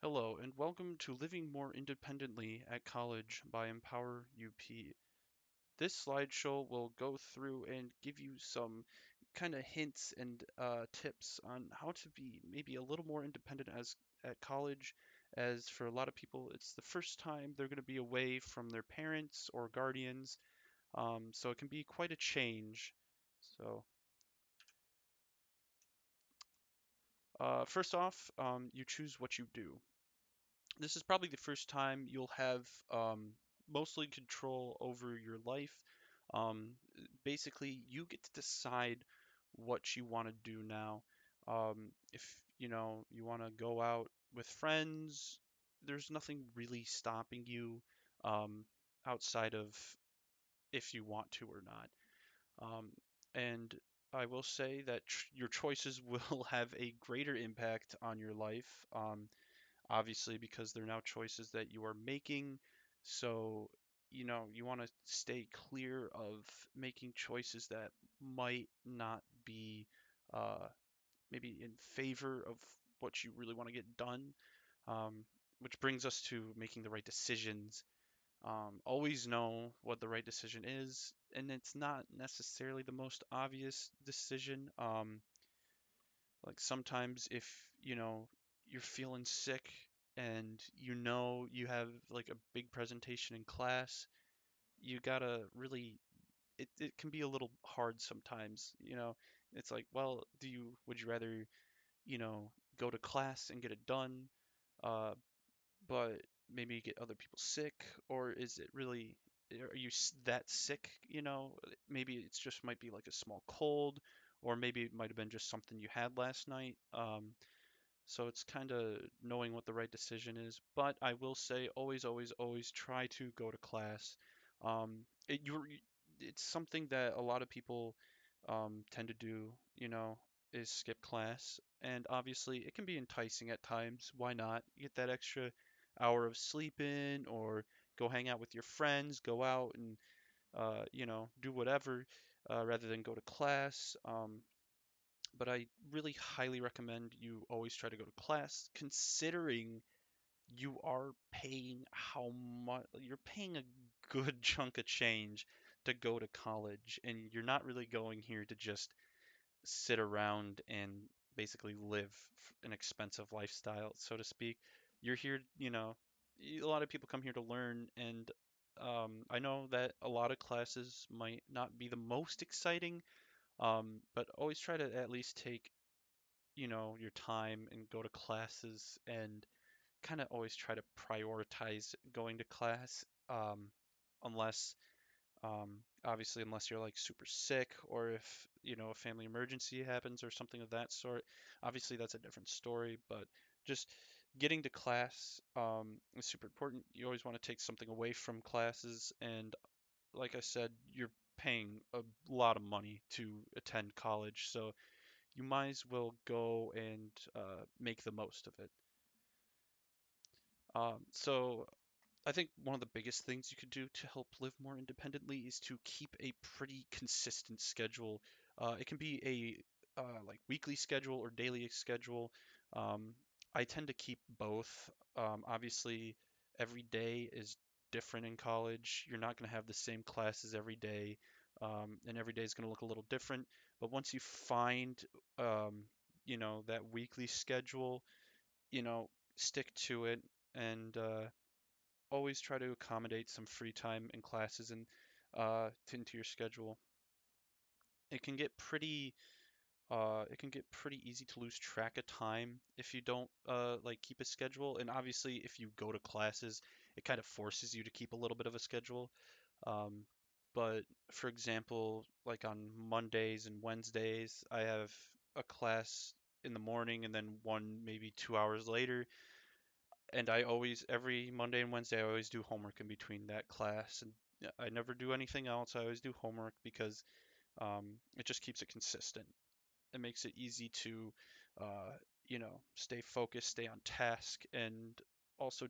Hello, and welcome to Living More Independently at College by EmpowerUP. This slideshow will go through and give you some kind of hints and tips on how to be maybe a little more independent as at college, as for a lot of people, it's the first time they're going to be away from their parents or guardians, so it can be quite a change. So, first off, you choose what you do. This is probably the first time you'll have mostly control over your life. Um, Basically, you get to decide what you want to do now. If you want to go out with friends, there's nothing really stopping you um, outside of if you want to or not. Um, and I will say that your choices will have a greater impact on your life. Obviously, because they're now choices that you are making. So, you want to stay clear of making choices that might not be uh, maybe in favor of what you really want to get done. Um, which brings us to making the right decisions. Always know what the right decision is, and it's not necessarily the most obvious decision. Like sometimes if, you're feeling sick and you have like a big presentation in class, you gotta really it can be a little hard sometimes. It's like, well, would you rather, go to class and get it done, uh, but maybe get other people sick, or is it really are you that sick? Maybe it's just might be like a small cold, or maybe it might have been just something you had last night. So it's kind of knowing what the right decision is. But I will say, always, always, always try to go to class. It's something that a lot of people tend to do, is skip class. And obviously, it can be enticing at times. Why not? Get that extra hour of sleep in, or go hang out with your friends, go out and, do whatever, rather than go to class. But I really highly recommend you always try to go to class, considering you are paying how much you're paying a good chunk of change to go to college, and you're not really going here to just sit around and basically live an expensive lifestyle, so to speak. You're here, a lot of people come here to learn, and I know that a lot of classes might not be the most exciting, but always try to at least take your time and go to classes, and kind of always try to prioritize going to class, unless obviously unless you're like super sick, or if a family emergency happens or something of that sort. Obviously that's a different story, but just getting to class is super important. You always want to take something away from classes, and like I said, you're paying a lot of money to attend college, so you might as well go and make the most of it. So I think one of the biggest things you could do to help live more independently is to keep a pretty consistent schedule. It can be a like weekly schedule or daily schedule. Um, I tend to keep both. Obviously, every day is different in college. You're not going to have the same classes every day, and every day is going to look a little different. But once you find, um, that weekly schedule, you know, stick to it, and always try to accommodate some free time in classes and into your schedule. It can get pretty easy to lose track of time if you don't like keep a schedule. And obviously, if you go to classes, it kind of forces you to keep a little bit of a schedule. Um, but for example, like on Mondays and Wednesdays, I have a class in the morning and then one maybe 2 hours later. And I always, every Monday and Wednesday, I always do homework in between that class. And yeah, I never do anything else. I always do homework because it just keeps it consistent. It makes it easy to, stay focused, stay on task, and also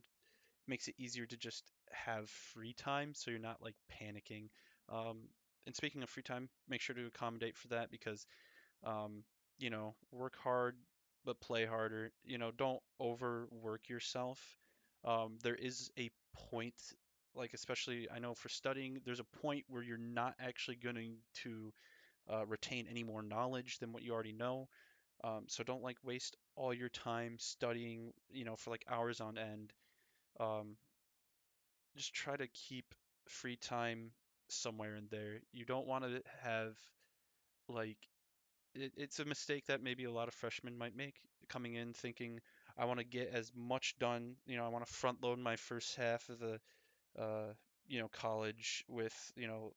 makes it easier to just have free time so you're not like panicking. Um, and speaking of free time, make sure to accommodate for that because, work hard, but play harder. Don't overwork yourself. There is a point, like especially I know for studying, there's a point where you're not actually going to retain any more knowledge than what you already know. So don't like waste all your time studying, for like hours on end. Um, just try to keep free time somewhere in there. You don't want to have like it's a mistake that maybe a lot of freshmen might make coming in thinking I want to get as much done. I want to front load my first half of the uh, college with,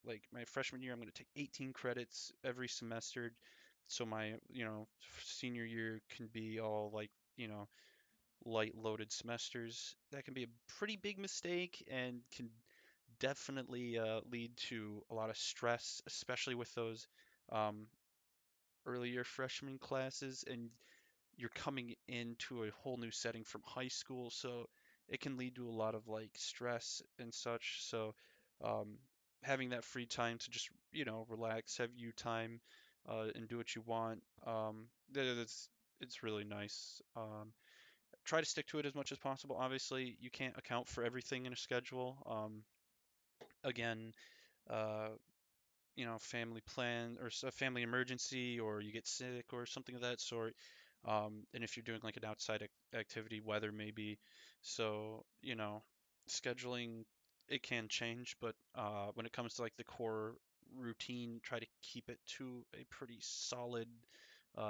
like my freshman year, I'm going to take 18 credits every semester. So my, senior year can be all like, light loaded semesters. That can be a pretty big mistake and can definitely lead to a lot of stress, especially with those um, earlier freshman classes. And you're coming into a whole new setting from high school, so it can lead to a lot of like stress and such. So um, having that free time to just relax, have you time, and do what you want, it's really nice. Try to stick to it as much as possible. Obviously, you can't account for everything in a schedule. Again, uh, family plan or a family emergency, or you get sick or something of that sort. And if you're doing like an outside activity, weather maybe. So, scheduling, it can change, but when it comes to like the core routine, try to keep it to a pretty solid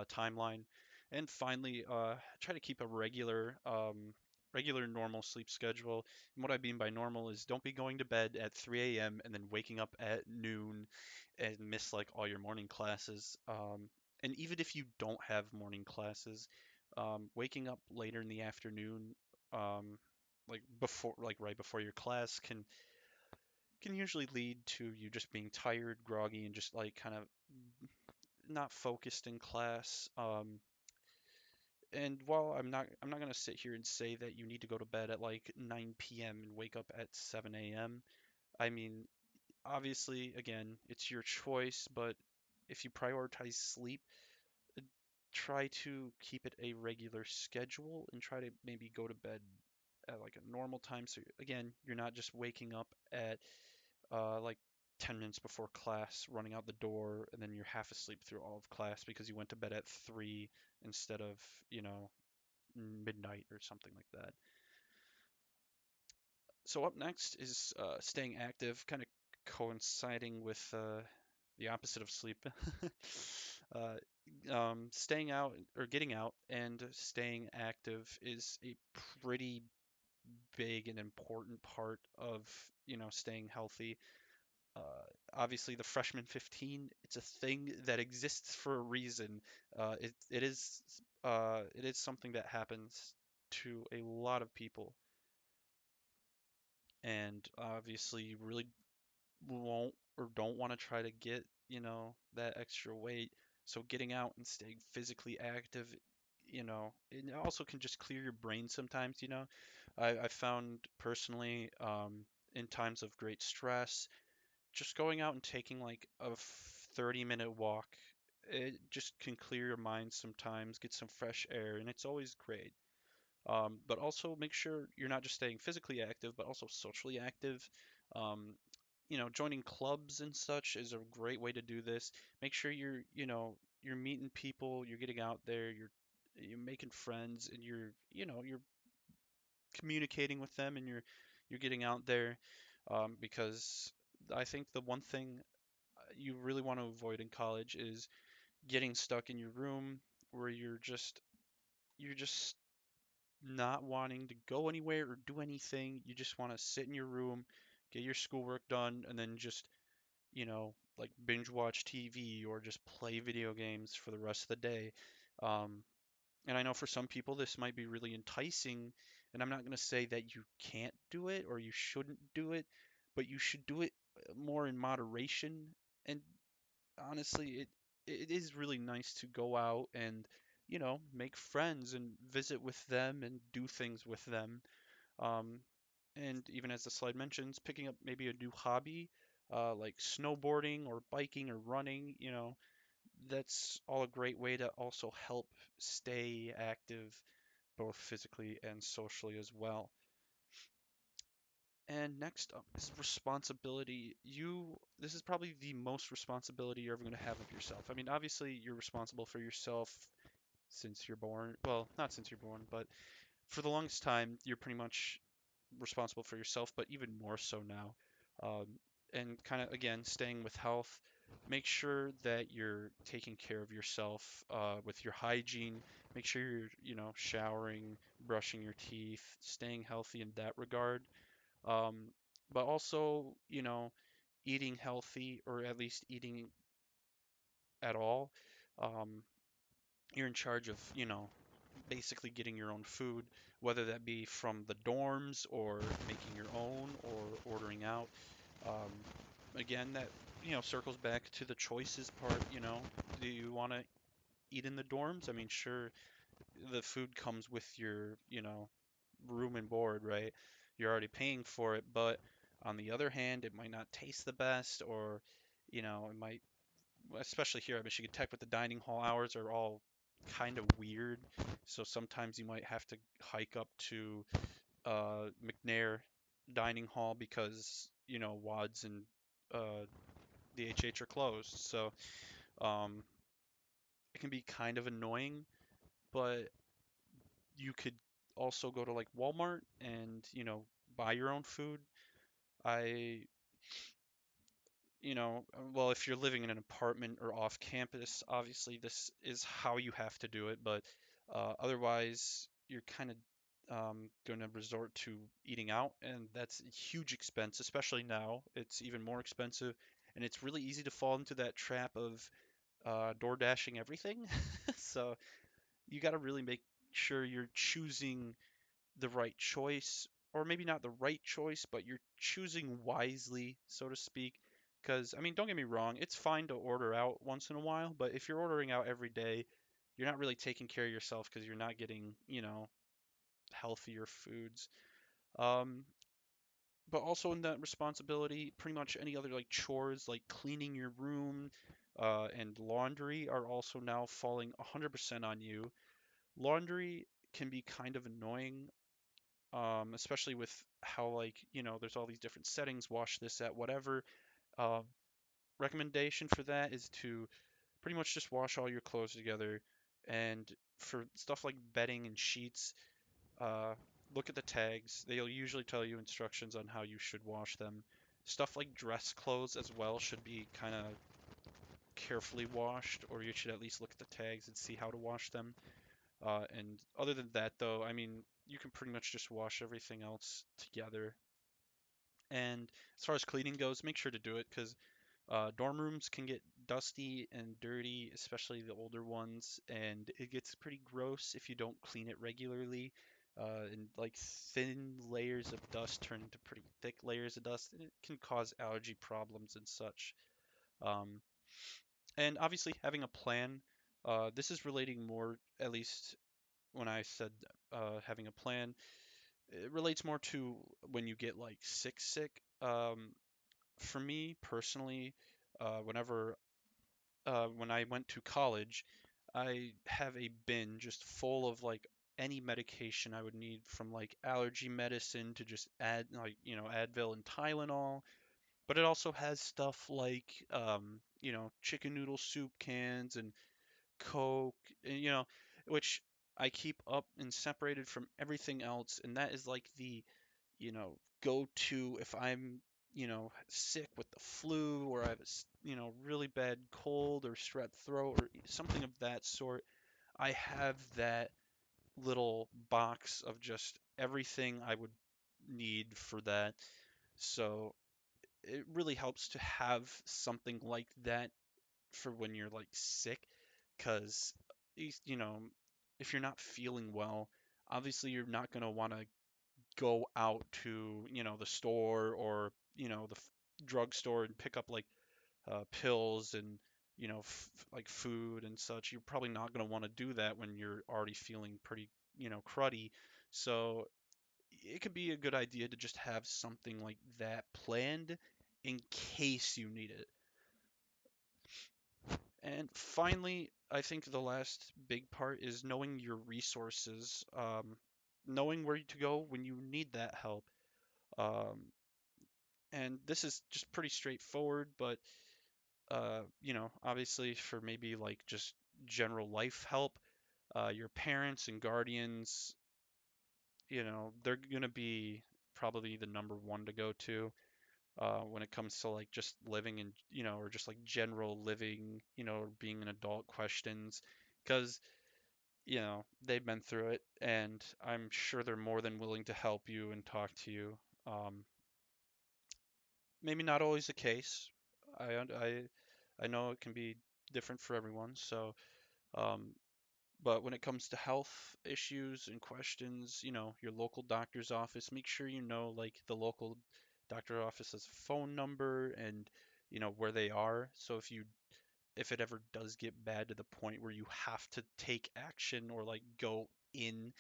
timeline. And finally, try to keep a regular normal sleep schedule. And what I mean by normal is don't be going to bed at 3 a.m. and then waking up at noon and miss like all your morning classes. And even if you don't have morning classes, waking up later in the afternoon, um, like before, like right before your class, can usually lead to you just being tired, groggy, and just like kind of not focused in class. And while I'm not gonna sit here and say that you need to go to bed at like 9 p.m. and wake up at 7 a.m. I mean, obviously, again, it's your choice, but if you prioritize sleep, uh, try to keep it a regular schedule and try to maybe go to bed at like a normal time. So again, you're not just waking up at like 10 minutes before class, running out the door, and then you're half asleep through all of class because you went to bed at 3 instead of, midnight or something like that. So up next is staying active, kind of coinciding with the opposite of sleep. Staying out or getting out and staying active is a pretty big and important part of, staying healthy. Uh, Obviously, the freshman 15, it's a thing that exists for a reason. It is something that happens to a lot of people, and obviously, you really won't or don't want to try to get, that extra weight. So getting out and staying physically active, it also can just clear your brain sometimes. I found personally, in times of great stress, just going out and taking like a 30-minute walk, it just can clear your mind sometimes, get some fresh air, and it's always great. But also make sure you're not just staying physically active, but also socially active. Um, Joining clubs and such is a great way to do this. Make sure you're meeting people, you're getting out there, you're making friends, and you're communicating with them, and you're getting out there, because I think the one thing you really want to avoid in college is getting stuck in your room where you're just not wanting to go anywhere or do anything. You just want to sit in your room, get your schoolwork done, and then just, like binge watch TV or just play video games for the rest of the day. Um, and I know for some people this might be really enticing, and I'm not going to say that you can't do it or you shouldn't do it, but you should do it more in moderation. And honestly, it is really nice to go out and, make friends and visit with them and do things with them. Um, and even as the slide mentions, picking up maybe a new hobby, like snowboarding or biking or running, that's all a great way to also help stay active both physically and socially as well. And next up is responsibility. This is probably the most responsibility you're ever going to have of yourself. I mean, obviously, you're responsible for yourself since you're born. Well, not since you're born, but for the longest time, you're pretty much responsible for yourself, but even more so now. Um, and kind of, again, staying with health, make sure that you're taking care of yourself with your hygiene. Make sure you're, showering, brushing your teeth, staying healthy in that regard. Um, but also, eating healthy or at least eating at all. Um, you're in charge of, basically getting your own food, whether that be from the dorms or making your own or ordering out. Um, Again, that, circles back to the choices part, Do you want to eat in the dorms? I mean, sure, the food comes with your, room and board, right? You're already paying for it, but on the other hand, it might not taste the best, or, it might, especially here at Michigan Tech, with the dining hall hours are all kind of weird. So sometimes you might have to hike up to McNair Dining Hall because, WADS and the HH are closed. So um, it can be kind of annoying, but you could also go to like Walmart and, buy your own food. I, well, if you're living in an apartment or off campus, obviously this is how you have to do it, but otherwise, you're kind of going to resort to eating out, and that's a huge expense, especially now. It's even more expensive, and it's really easy to fall into that trap of door dashing everything. So you got to really make sure you're choosing the right choice, or maybe not the right choice, but you're choosing wisely, so to speak. Because, I mean, don't get me wrong, it's fine to order out once in a while, but if you're ordering out every day, you're not really taking care of yourself because you're not getting, healthier foods. Um, but also in that responsibility, pretty much any other like chores like cleaning your room and laundry are also now falling 100% on you. Laundry can be kind of annoying, especially with how like there's all these different settings, wash this at whatever. Um, Recommendation for that is to pretty much just wash all your clothes together, and for stuff like bedding and sheets, uh, look at the tags. They'll usually tell you instructions on how you should wash them. Stuff like dress clothes as well should be kind of carefully washed, or you should at least look at the tags and see how to wash them. And other than that, though, I mean, you can pretty much just wash everything else together. And as far as cleaning goes, make sure to do it because dorm rooms can get dusty and dirty, especially the older ones, and it gets pretty gross if you don't clean it regularly. And like thin layers of dust turn into pretty thick layers of dust, and it can cause allergy problems and such. Um, and obviously, having a plan. This is relating more, at least when I said having a plan, it relates more to when you get like sick. For me personally, whenever when I went to college, I have a bin just full of like any medication I would need, from like allergy medicine to just add like Advil and Tylenol. But it also has stuff like chicken noodle soup cans and Coke, which I keep up and separated from everything else, and that is like the go to if I'm, sick with the flu, or I have a, really bad cold or strep throat or something of that sort. I have that little box of just everything I would need for that. So it really helps to have something like that for when you're like sick, because, you know, if you're not feeling well, obviously you're not going to want to go out to, the store or, the drugstore and pick up like pills and, like food and such. You're probably not going to want to do that when you're already feeling pretty, cruddy. So it could be a good idea to just have something like that planned in case you need it. And finally, I think the last big part is knowing your resources, knowing where to go when you need that help. Um, and this is just pretty straightforward, but obviously for maybe like just general life help, your parents and guardians, they're gonna be probably the number one to go to when it comes to like just living and or just like general living, or being an adult questions, because they've been through it, and I'm sure they're more than willing to help you and talk to you. Um, Maybe not always the case. I know it can be different for everyone. So, um, but when it comes to health issues and questions, your local doctor's office, make sure you know like the local doctor office's phone number and where they are. So if it ever does get bad to the point where you have to take action or like go in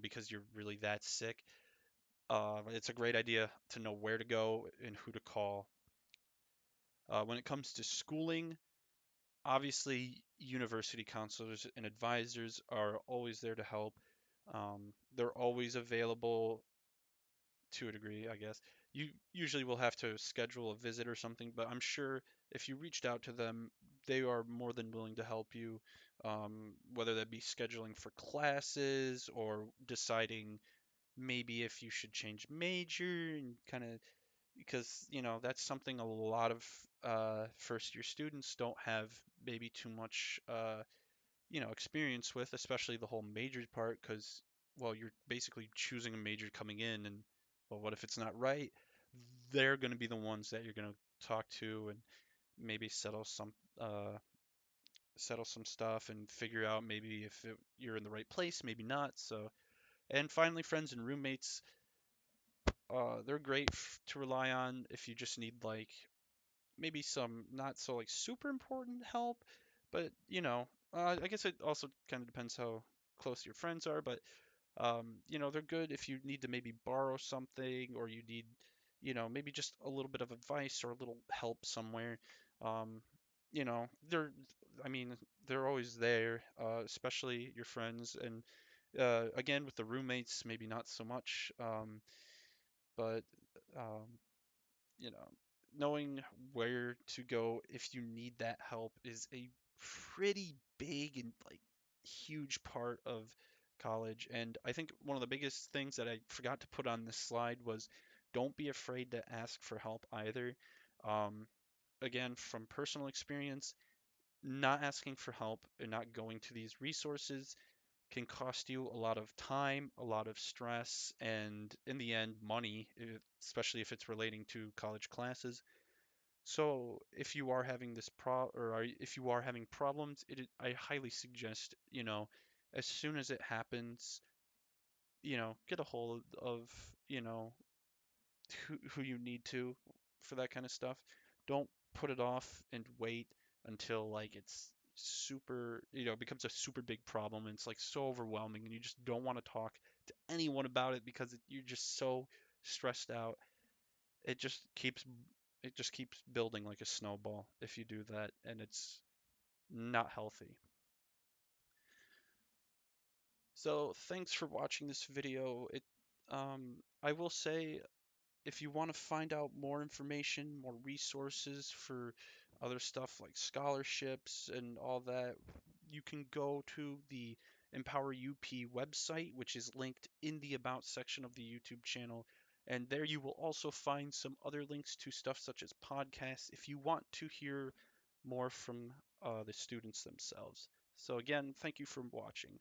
because you're really that sick, it's a great idea to know where to go and who to call. When it comes to schooling, obviously, university counselors and advisors are always there to help. They're always available to a degree, I guess. You usually will have to schedule a visit or something, but I'm sure if you reached out to them, they are more than willing to help you, whether that be scheduling for classes or deciding maybe if you should change major and kind of because that's something a lot of first year students don't have maybe too much experience with, especially the whole majors part, because well, you're basically choosing a major coming in, and well, what if it's not right? They're going to be the ones that you're going to talk to and maybe uh, settle some stuff and figure out maybe if you're in the right place, maybe not. So, and finally, friends and roommates, they're great to rely on if you just need like maybe some not so like super important help, but I guess it also kind of depends how close your friends are, but they're good if you need to maybe borrow something or you need, maybe just a little bit of advice or a little help somewhere. Um, they're, I mean, they're always there, especially your friends. And again, with the roommates, maybe not so much, but um, you know, knowing where to go if you need that help is a pretty big and like huge part of college. And I think one of the biggest things that I forgot to put on this slide was don't be afraid to ask for help either. Um, Again, from personal experience, not asking for help and not going to these resources can cost you a lot of time, a lot of stress, and in the end, money, especially if it's relating to college classes. So if you are having if you are having problems, I highly suggest, as soon as it happens, get a hold of, you know, who you need to for that kind of stuff. Don't put it off and wait until like it's super, becomes a super big problem and it's like so overwhelming and you just don't want to talk to anyone about it because you're just so stressed out. It just keeps it just keeps building like a snowball if you do that, and it's not healthy. So thanks for watching this video. I will say if you want to find out more information, more resources for other stuff like scholarships and all that, you can go to the EmpowerUP website, which is linked in the About section of the YouTube channel. And there you will also find some other links to stuff such as podcasts if you want to hear more from the students themselves. So again, thank you for watching.